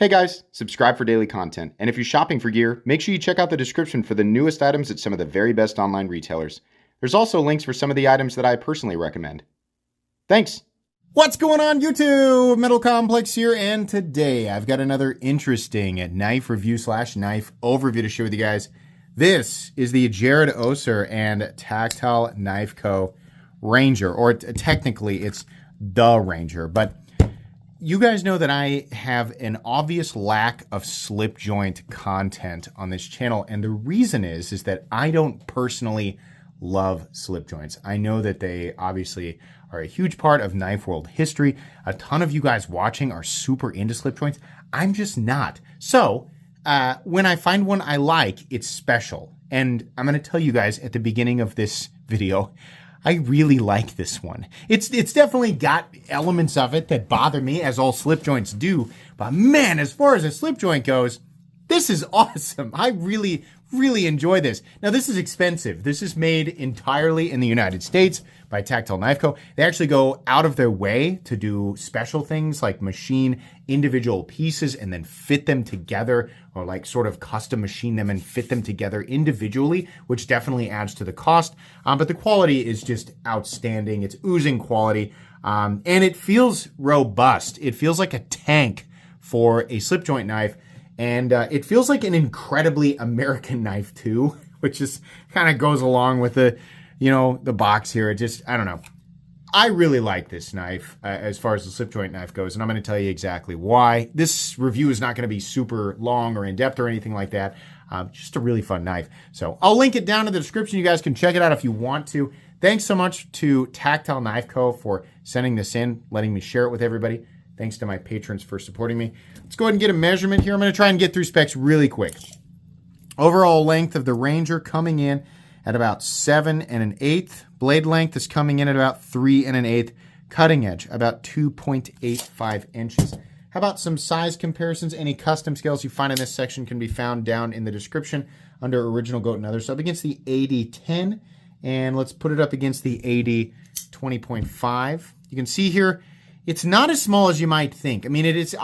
Hey guys, subscribe for daily content, and if you're shopping for gear, make sure you check out the description for the newest items at some of the very best online retailers. There's also links for some of the items that I personally recommend. Thanks! What's going on YouTube? Metal Complex here, and today I've got another interesting knife review / knife overview to share with you guys. This is the Jared Oser and Tactile Knife Co. Ranger, or technically it's the Ranger, but you guys know that I have an obvious lack of slip joint content on this channel, and the reason is that I don't personally love slip joints. I know that they obviously are a huge part of knife world history. A ton of you guys watching are super into slip joints. I'm just not. So when I find one I like, it's special. And I'm going to tell you guys at the beginning of this video, I really like this one. It's definitely got elements of it that bother me, as all slip joints do. But man, as far as a slip joint goes, this is awesome. I really enjoy this. Now, this is expensive. This is made entirely in the United States by Tactile Knife Co. They actually go out of their way to do special things like machine individual pieces and then fit them together, or like sort of custom machine them and fit them together individually, which definitely adds to the cost. But the quality is just outstanding. It's oozing quality, and it feels robust. It feels like a tank for a slip joint knife. And it feels like an incredibly American knife too, which just kind of goes along with the, the box here. It just, I don't know. I really like this knife as far as the slip joint knife goes, and I'm going to tell you exactly why. This review is not going to be super long or in-depth or anything like that. Just a really fun knife. So I'll link it down in the description. You guys can check it out if you want to. Thanks so much to Tactile Knife Co. for sending this in, letting me share it with everybody. Thanks to my patrons for supporting me. Let's go ahead and get a measurement here. I'm going to try and get through specs really quick. Overall length of the Ranger coming in at about 7 1/8. Blade length is coming in at about 3 1/8. Cutting edge, about 2.85 inches. How about some size comparisons? Any custom scales you find in this section can be found down in the description under Original Goat and Others. So up against the 80-10, and let's put it up against the 80-20.5. You can see here, it's not as small as you might think. I mean, it's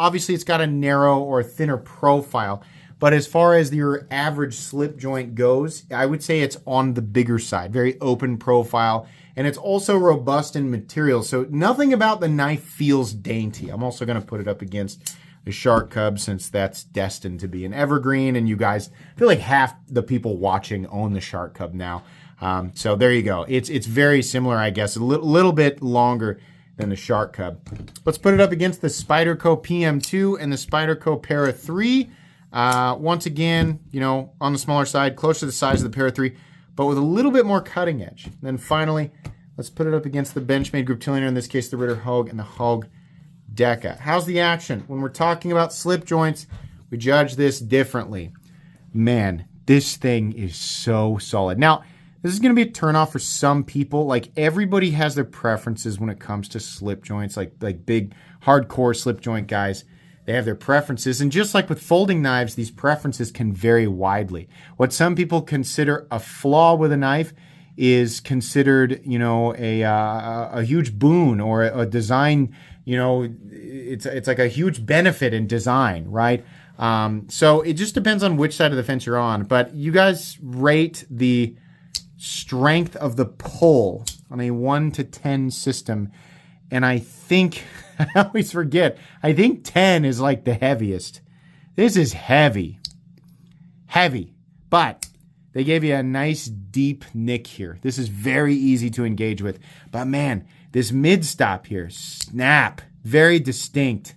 got a narrow or thinner profile, but as far as your average slip joint goes, I would say it's on the bigger side. Very open profile, and it's also robust in material, so nothing about the knife feels dainty. I'm also going to put it up against the Shark Cub, since that's destined to be an evergreen, and you guys, I feel like half the people watching own the Shark Cub now. So there you go. It's very similar, I guess, a little bit longer than the Shark Cub. Let's put it up against the Spyderco PM2 and the Spyderco Para 3. Once again, on the smaller side, close to the size of the Para 3, but with a little bit more cutting edge. And then finally, let's put it up against the Benchmade Group Tilliner, in this case the Ritter Hogue and the Hogue Deca. How's the action? When we're talking about slip joints, we judge this differently. Man, this thing is so solid. Now, this is going to be a turnoff for some people. Like, everybody has their preferences when it comes to slip joints, like big hardcore slip joint guys. They have their preferences, and just like with folding knives, these preferences can vary widely. What some people consider a flaw with a knife is considered, a huge boon, or a design, it's like a huge benefit in design, right? So it just depends on which side of the fence you're on. But you guys rate the strength of the pull on a 1 to 10 system, and I think, I always forget, I think 10 is like the heaviest. This is heavy, but they gave you a nice deep nick here. This is very easy to engage with, but man, this mid stop here, snap, very distinct.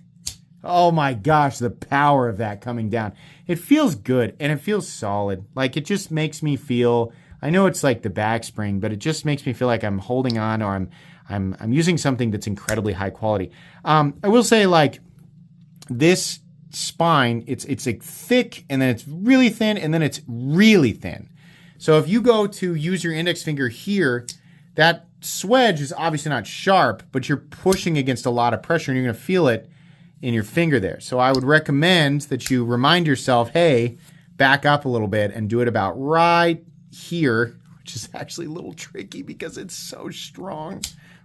Oh my gosh, the power of that coming down. It feels good, and it feels solid. Like, it just makes me feel, I know it's like the back spring, but it just makes me feel like I'm holding on, or I'm using something that's incredibly high quality. I will say, like, this spine, it's like thick, and then it's really thin, and then it's really thin. So if you go to use your index finger here, that swedge is obviously not sharp, but you're pushing against a lot of pressure, and you're going to feel it in your finger there. So I would recommend that you remind yourself, hey, back up a little bit and do it about right here, which is actually a little tricky because it's so strong,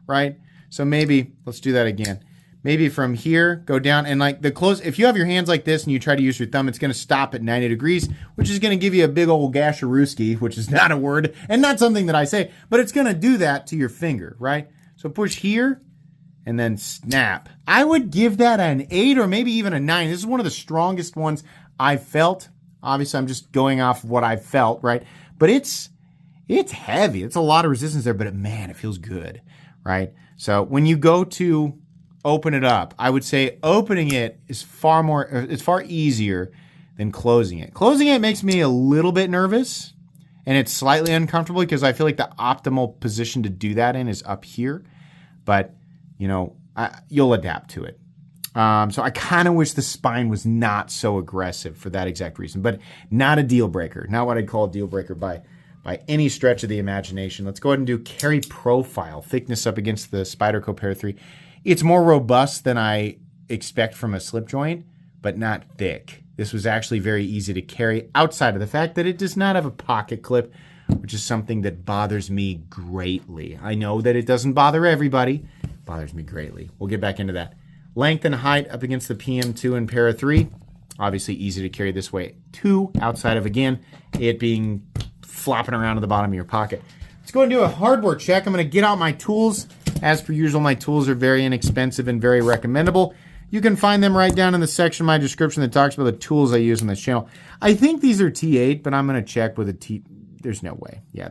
right? So maybe, let's do that again. maybe from here, go down, and like the close, if you have your hands like this and you try to use your thumb, it's going to stop at 90 degrees, which is going to give you a big old gasharooski, which is not a word and not something that I say, but it's going to do that to your finger, right? So push here and then snap. I would give that an 8 or maybe even a 9. This is one of the strongest ones I've felt. Obviously, I'm just going off of what I've felt, right? But it's heavy. It's a lot of resistance there, but man, it feels good, right? So when you go to open it up, I would say opening it is it's far easier than closing it. Closing it makes me a little bit nervous, and it's slightly uncomfortable because I feel like the optimal position to do that in is up here, but you know, you'll adapt to it. So I kind of wish the spine was not so aggressive for that exact reason, but not a deal breaker. Not what I'd call a deal breaker by any stretch of the imagination. Let's go ahead and do carry profile, thickness up against the Spyderco Pair 3. It's more robust than I expect from a slip joint, but not thick. This was actually very easy to carry outside of the fact that it does not have a pocket clip, which is something that bothers me greatly. I know that it doesn't bother everybody. It bothers me greatly. We'll get back into that. Length and height up against the PM2 and Para 3. Obviously easy to carry this way too, outside of, again, it being flopping around at the bottom of your pocket. Let's go and do a hardware check. I'm going to get out my tools. As per usual, my tools are very inexpensive and very recommendable. You can find them right down in the section of my description that talks about the tools I use on this channel. I think these are T8, but I'm going to check with a T... There's no way. Yeah,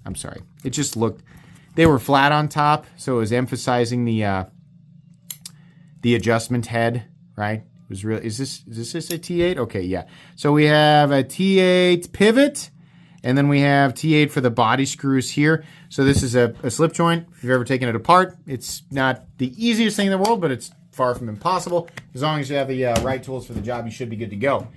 I'm sorry. It just looked... They were flat on top, so it was emphasizing the adjustment head, right? It was really... Is this a T8? Okay, yeah. So we have a T8 pivot, and then we have T8 for the body screws here. So this is a slip joint. If you've ever taken it apart, it's not the easiest thing in the world, but it's far from impossible. As long as you have the right tools for the job, you should be good to go.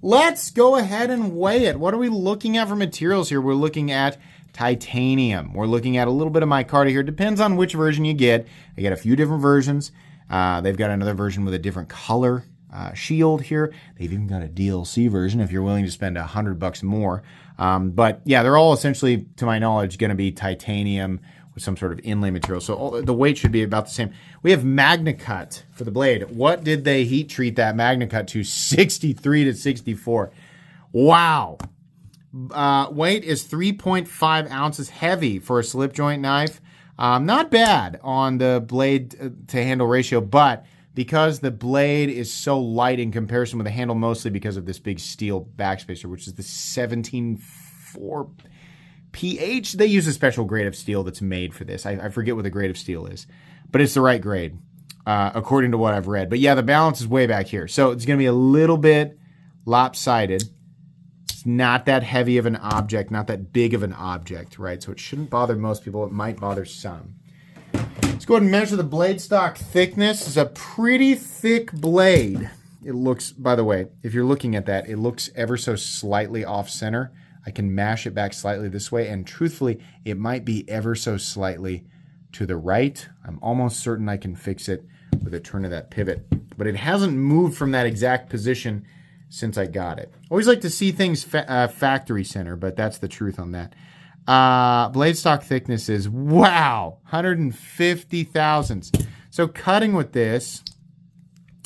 Let's go ahead and weigh it. What are we looking at for materials here? We're looking at titanium. We're looking at a little bit of micarta here. Depends on which version you get. I get a few different versions. They've got another version with a different color shield here. They've even got a DLC version if you're willing to spend $100 more. But yeah, they're all essentially, to my knowledge, going to be titanium with some sort of inlay material. So the weight should be about the same. We have MagnaCut for the blade. What did they heat treat that MagnaCut to? 63 to 64. Wow. Weight is 3.5 ounces heavy for a slip joint knife. Not bad on the blade to handle ratio, but because the blade is so light in comparison with the handle, mostly because of this big steel backspacer, which is the 17.4 pH. They use a special grade of steel that's made for this. I forget what the grade of steel is, but it's the right grade, according to what I've read. But yeah, the balance is way back here. So it's going to be a little bit lopsided. It's not that heavy of an object, not that big of an object, right? So it shouldn't bother most people. It might bother some. Let's go ahead and measure the blade stock thickness. It's a pretty thick blade. It looks, by the way, if you're looking at that, it looks ever so slightly off center. I can mash it back slightly this way, and truthfully, it might be ever so slightly to the right. I'm almost certain I can fix it with a turn of that pivot, but it hasn't moved from that exact position since I got it. Always like to see things factory center, but that's the truth on that. Blade stock thickness is, wow, 150 thousandths. So cutting with this,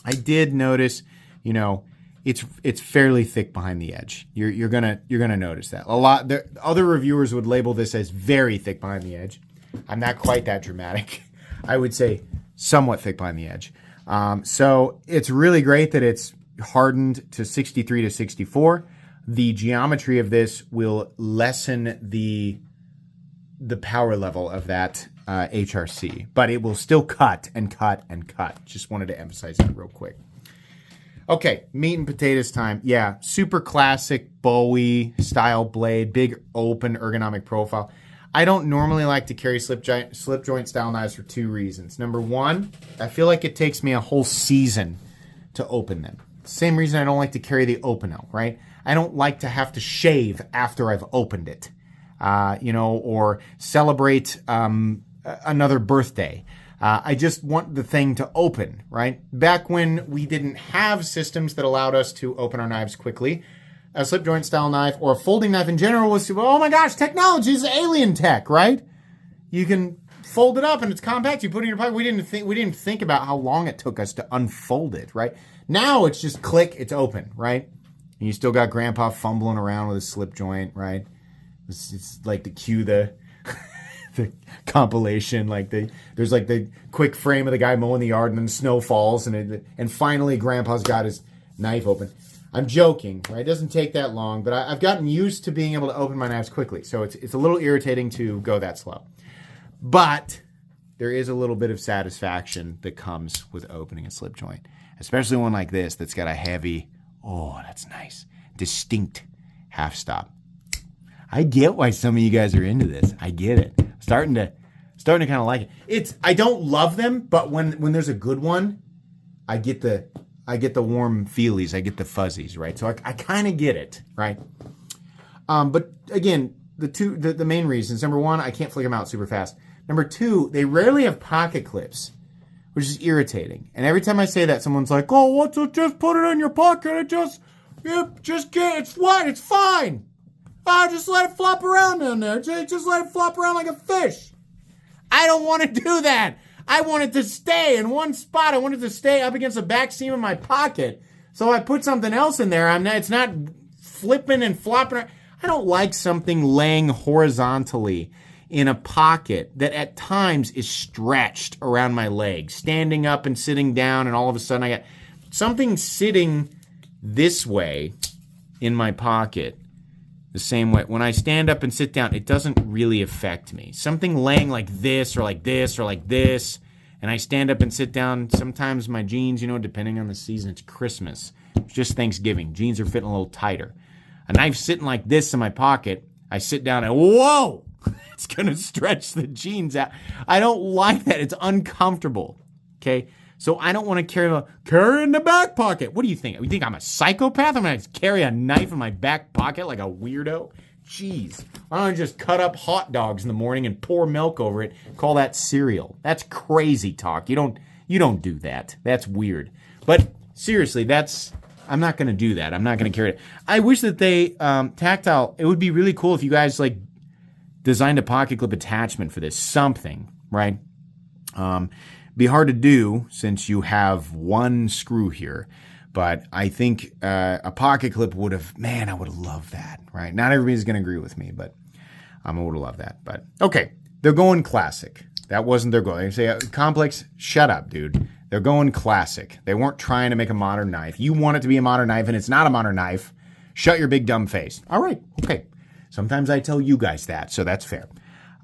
I did notice, you know, it's fairly thick behind the edge. You're gonna notice that. Other reviewers would label this as very thick behind the edge. I'm not quite that dramatic. I would say somewhat thick behind the edge. So it's really great that it's hardened to 63 to 64. The geometry of this will lessen the power level of that HRC, but it will still cut and cut and cut. Just wanted to emphasize that real quick. Okay, meat and potatoes time. Yeah, super classic Bowie style blade, big open ergonomic profile. I don't normally like to carry slip joint style knives for two reasons. Number one, I feel like it takes me a whole season to open them. Same reason I don't like to carry the Opinel, right? I don't like to have to shave after I've opened it, or celebrate another birthday. I just want the thing to open, right? Back when we didn't have systems that allowed us to open our knives quickly, a slip joint style knife or a folding knife in general was, oh my gosh, technology is alien tech, right? You can fold it up and it's compact. You put it in your pocket. We didn't think about how long it took us to unfold it, right? Now it's just click, it's open, right? And you still got Grandpa fumbling around with a slip joint, right? It's like the cue the compilation, there's like the quick frame of the guy mowing the yard and then snow falls and finally Grandpa's got his knife open. I'm joking, right? It doesn't take that long, but I've gotten used to being able to open my knives quickly, so it's a little irritating to go that slow. But there is a little bit of satisfaction that comes with opening a slip joint, especially one like this that's got a heavy, oh, that's nice, distinct half stop. I get why some of you guys are into this. I get it. Starting to kind of like it. I don't love them, but when there's a good one, I get the warm feelies. I get the fuzzies, right? So I kind of get it, right? But again, the main reasons. Number one, I can't flick them out super fast. Number two, they rarely have pocket clips, which is irritating. And every time I say that, someone's like, "Oh, what's it? Just put it in your pocket. Just get. It's what? It's fine. Just let it flop around down there. Just let it flop around like a fish." I don't want to do that. I want it to stay in one spot. I want it to stay up against the back seam of my pocket. So I put something else in there. It's not flipping and flopping. I don't like something laying horizontally in a pocket that at times is stretched around my legs, standing up and sitting down, and all of a sudden I got something sitting this way in my pocket. The same way. When I stand up and sit down, it doesn't really affect me. Something laying like this or like this or like this, and I stand up and sit down. Sometimes my jeans, depending on the season, it's Christmas. It's just Thanksgiving. Jeans are fitting a little tighter. A knife sitting like this in my pocket, I sit down and whoa! It's going to stretch the jeans out. I don't like that. It's uncomfortable. Okay? So I don't want to carry in the back pocket. What do you think? You think I'm a psychopath? I'm going to carry a knife in my back pocket like a weirdo? Jeez. Why don't I just cut up hot dogs in the morning and pour milk over it? Call that cereal. That's crazy talk. You don't do that. That's weird. But seriously, I'm not going to do that. I'm not going to carry it. I wish that they, Tactile, it would be really cool if you guys designed a pocket clip attachment for this. Something, right? Be hard to do since you have one screw here, but I think a pocket clip would have, I would have loved that, right? Not everybody's going to agree with me, but I would have loved that. But okay, they're going classic. That wasn't their goal. They say, complex, shut up, dude. They're going classic. They weren't trying to make a modern knife. You want it to be a modern knife, and it's not a modern knife. Shut your big dumb face. All right, okay. Sometimes I tell you guys that, so that's fair.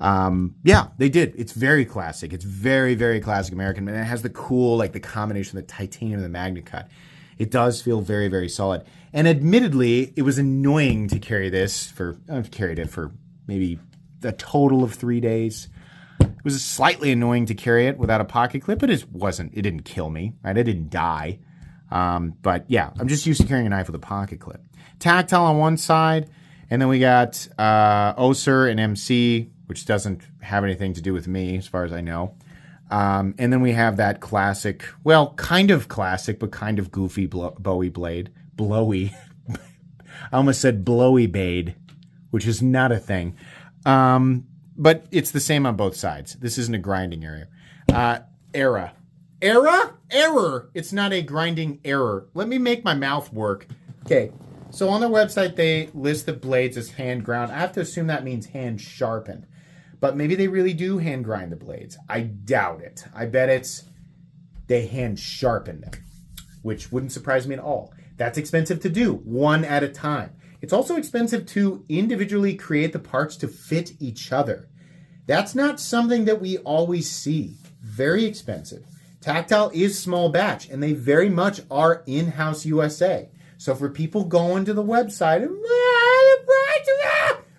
Yeah, they did. It's very classic. It's very, very classic American. And it has the cool, the combination of the titanium and the Magna Cut. It does feel very, very solid. And admittedly, it was annoying to carry this I've carried it for maybe a total of 3 days. It was slightly annoying to carry it without a pocket clip, but it didn't kill me, right? I didn't die. But yeah, I'm just used to carrying a knife with a pocket clip. Tactile on one side, and then we got, Oser and MC, which doesn't have anything to do with me as far as I know. And then we have that classic, well, kind of classic, but kind of goofy Bowie blade. Blowy. I almost said blowy blade, which is not a thing. But it's the same on both sides. This isn't a grinding area. Error. Error. It's not a grinding error. Let me make my mouth work. Okay. So on their website, they list the blades as hand ground. I have to assume that means hand sharpened. But maybe they really do hand grind the blades. I doubt it. I bet they hand sharpen them, which wouldn't surprise me at all. That's expensive to do, one at a time. It's also expensive to individually create the parts to fit each other. That's not something that we always see. Very expensive. Tactile is small batch, and they very much are in-house USA. So for people going to the website,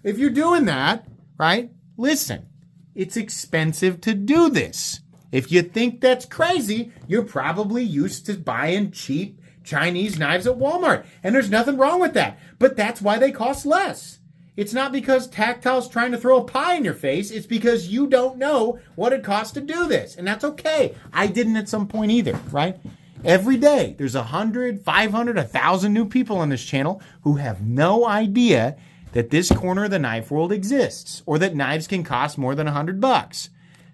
if you're doing that, right? Listen, it's expensive to do this. If you think that's crazy, you're probably used to buying cheap Chinese knives at Walmart. And there's nothing wrong with that. But that's why they cost less. It's not because Tactile's trying to throw a pie in your face. It's because you don't know what it costs to do this. And that's okay. I didn't at some point either, right? Every day, there's 100, 500, 1,000 new people on this channel who have no idea that this corner of the knife world exists or that knives can cost more than $100.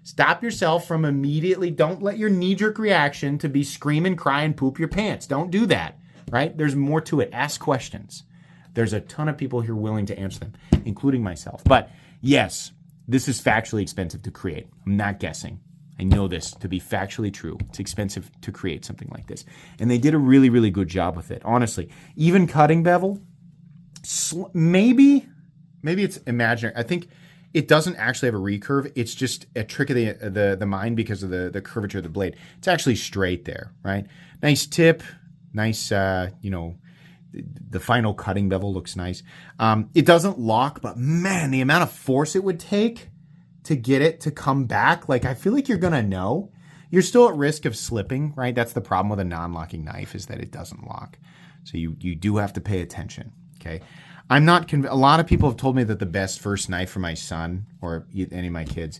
Stop yourself from immediately, don't let your knee-jerk reaction to be scream and cry and poop your pants. Don't do that, right? There's more to it. Ask questions. There's a ton of people here willing to answer them, including myself. But yes, this is factually expensive to create. I'm not guessing. I know this to be factually true. It's expensive to create something like this. And they did a really, really good job with it, honestly. Even cutting bevel, maybe it's imaginary. I think it doesn't actually have a recurve. It's just a trick of the mind because of the curvature of the blade. It's actually straight there, right? Nice tip, nice, the final cutting bevel looks nice. It doesn't lock, but man, the amount of force it would take to get it to come back, like I feel like you're gonna know. You're still at risk of slipping, right? That's the problem with a non-locking knife, is that it doesn't lock. So you do have to pay attention, okay? I'm not a lot of people have told me that the best first knife for my son or any of my kids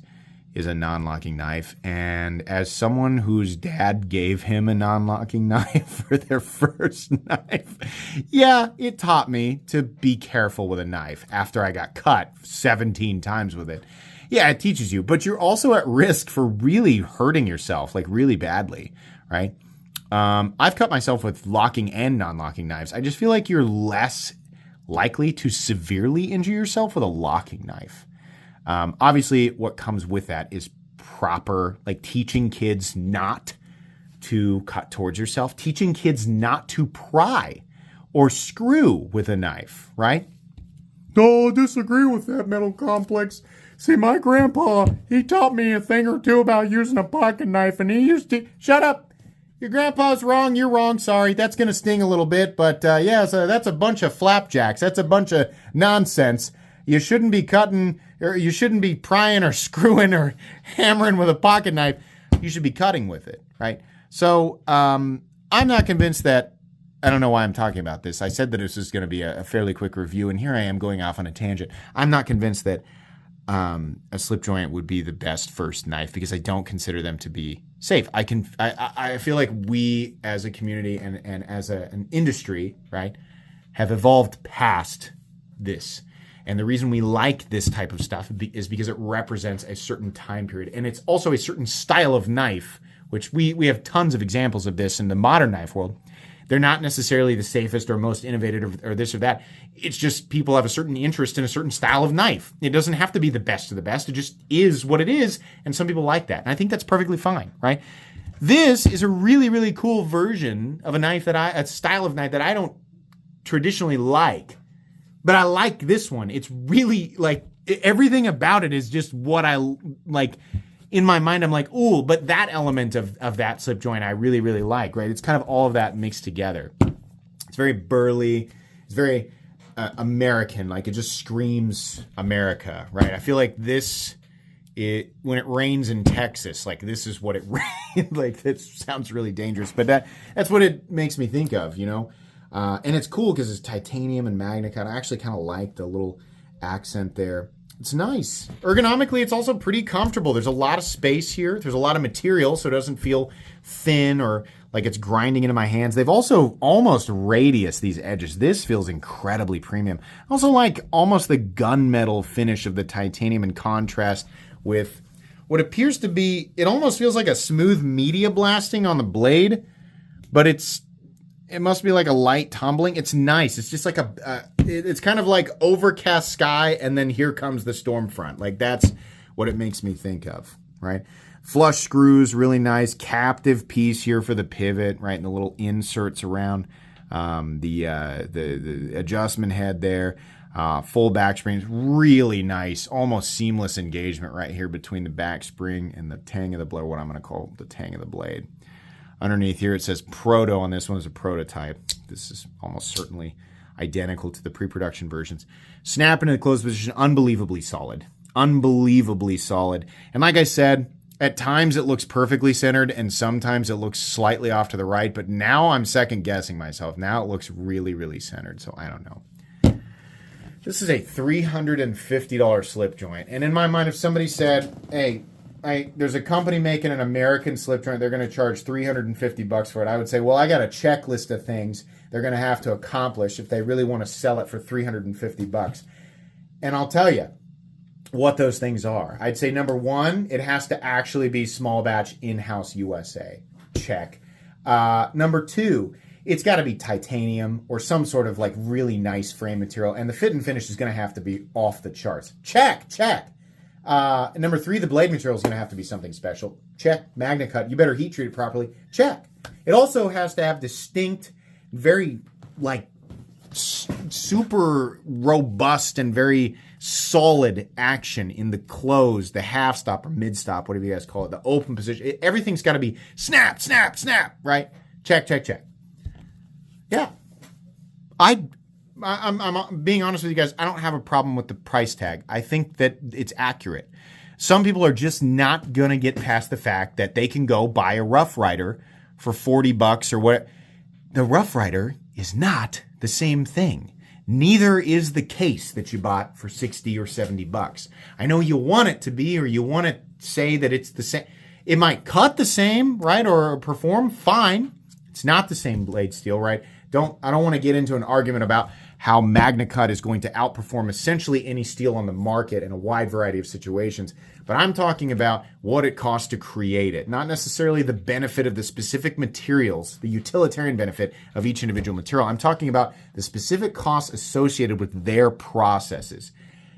is a non-locking knife. And as someone whose dad gave him a non-locking knife for their first knife, yeah, it taught me to be careful with a knife after I got cut 17 times with it. Yeah, it teaches you, but you're also at risk for really hurting yourself, like really badly, right? I've cut myself with locking and non-locking knives. I just feel like you're less likely to severely injure yourself with a locking knife. Obviously, what comes with that is proper, like teaching kids not to cut towards yourself, teaching kids not to pry or screw with a knife, right? No, I disagree with that, Metal Complex. See, my grandpa, he taught me a thing or two about using a pocket knife, and he used to... Shut up! Your grandpa's wrong, you're wrong, sorry. That's going to sting a little bit, but so that's a bunch of flapjacks. That's a bunch of nonsense. You shouldn't be cutting, or you shouldn't be prying or screwing or hammering with a pocket knife. You should be cutting with it, right? So I'm not convinced that... I don't know why I'm talking about this. I said that this was going to be a fairly quick review, and here I am going off on a tangent. I'm not convinced that a slip joint would be the best first knife because I don't consider them to be safe. I feel like we as a community and as an industry, right, have evolved past this. And the reason we like this type of stuff is because it represents a certain time period. And it's also a certain style of knife, which we have tons of examples of this in the modern knife world. They're not necessarily the safest or most innovative or this or that. It's just people have a certain interest in a certain style of knife. It doesn't have to be the best of the best. It just is what it is, and some people like that. And I think that's perfectly fine, right? This is a really, really cool version of a style of knife that I don't traditionally like, but I like this one. It's really, like, everything about it is just what I like. In my mind, I'm like, ooh, but that element of that slip joint I really, really like, right? It's kind of all of that mixed together. It's very burly. It's very American. Like, it just screams America, right? I feel like when it rains in Texas, like, this is what it rains. Like, that sounds really dangerous, but that's what it makes me think of, you know? And it's cool because it's titanium and magna cut. I actually kind of like the little accent there. It's nice. Ergonomically, it's also pretty comfortable. There's a lot of space here. There's a lot of material, so it doesn't feel thin or like it's grinding into my hands. They've also almost radius these edges. This feels incredibly premium. I also like almost the gunmetal finish of the titanium in contrast with what appears to be, it almost feels like a smooth media blasting on the blade, but it must be like a light tumbling. It's nice. It's just like it's kind of like overcast sky and then here comes the storm front. Like, that's what it makes me think of, right? Flush screws, really nice. Captive piece here for the pivot, right? And the little inserts around the adjustment head there. Full back springs, really nice, almost seamless engagement right here between the back spring and the tang of the blade, or what I'm going to call the tang of the blade. Underneath here, it says Proto on this one is a prototype. This is almost certainly identical to the pre-production versions. Snap into the closed position, unbelievably solid. Unbelievably solid. And like I said, at times it looks perfectly centered and sometimes it looks slightly off to the right, but now I'm second guessing myself. Now it looks really, really centered, so I don't know. This is a $350 slip joint. And in my mind, if somebody said, hey, there's a company making an American slip joint, they're going to charge $350 for it, I would say, well, I got a checklist of things they're going to have to accomplish if they really want to sell it for $350. And I'll tell you, what those things are. I'd say number one, it has to actually be small batch in-house USA. Check. Number two, it's got to be titanium or some sort of like really nice frame material, and the fit and finish is going to have to be off the charts. Check. Number three, the blade material is going to have to be something special. Check. Magna cut. You better heat treat it properly. Check. It also has to have distinct, very like super robust and very solid action in the close, the half stop or mid stop, whatever you guys call it, the open position. Everything's got to be snap, right? Check. Yeah. I'm being honest with you guys. I don't have a problem with the price tag. I think that it's accurate. Some people are just not going to get past the fact that they can go buy a Rough Rider for $40 or what. The Rough Rider is not the same thing. Neither is the case that you bought for $60 or $70. I know you want it to be, or you want to say that it's the same. It might cut the same, right, or perform fine. It's not the same blade steel, right? I don't want to get into an argument about how Magna Cut is going to outperform essentially any steel on the market in a wide variety of situations. But I'm talking about what it costs to create it, not necessarily the benefit of the specific materials, the utilitarian benefit of each individual material. I'm talking about the specific costs associated with their processes.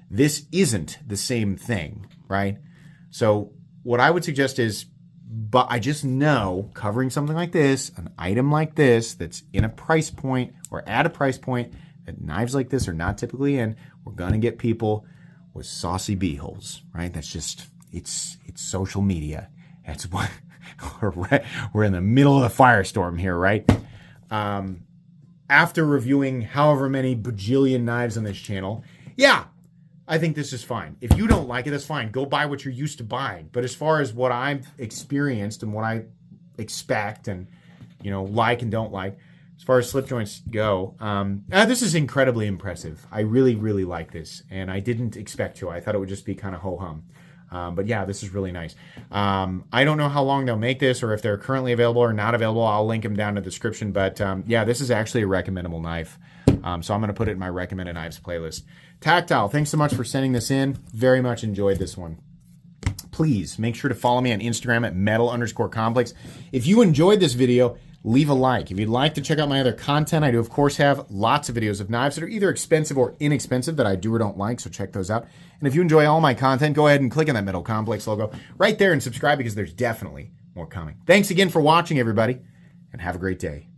This isn't the same thing, right? So what I would suggest is, but I just know covering something like this, an item like this that's in a price point or at a price point that knives like this are not typically in, we're going to get people with saucy beeholes, right? That's just, it's social media. That's what we're in the middle of a firestorm here, right? After reviewing however many bajillion knives on this channel, yeah, I think this is fine. If you don't like it, that's fine. Go buy what you're used to buying. But as far as what I've experienced and what I expect and, like and don't like, as far as slip joints go, this is incredibly impressive. I really, really like this. And I didn't expect to. I thought it would just be kind of ho-hum. But yeah, this is really nice. I don't know how long they'll make this or if they're currently available or not available. I'll link them down in the description. But yeah, this is actually a recommendable knife. So I'm going to put it in my recommended knives playlist. Tactile, thanks so much for sending this in. Very much enjoyed this one. Please make sure to follow me on Instagram at metal_complex. If you enjoyed this video, leave a like. If you'd like to check out my other content, I do, of course, have lots of videos of knives that are either expensive or inexpensive that I do or don't like, so check those out. And if you enjoy all my content, go ahead and click on that Metal Complex logo right there and subscribe because there's definitely more coming. Thanks again for watching, everybody, and have a great day.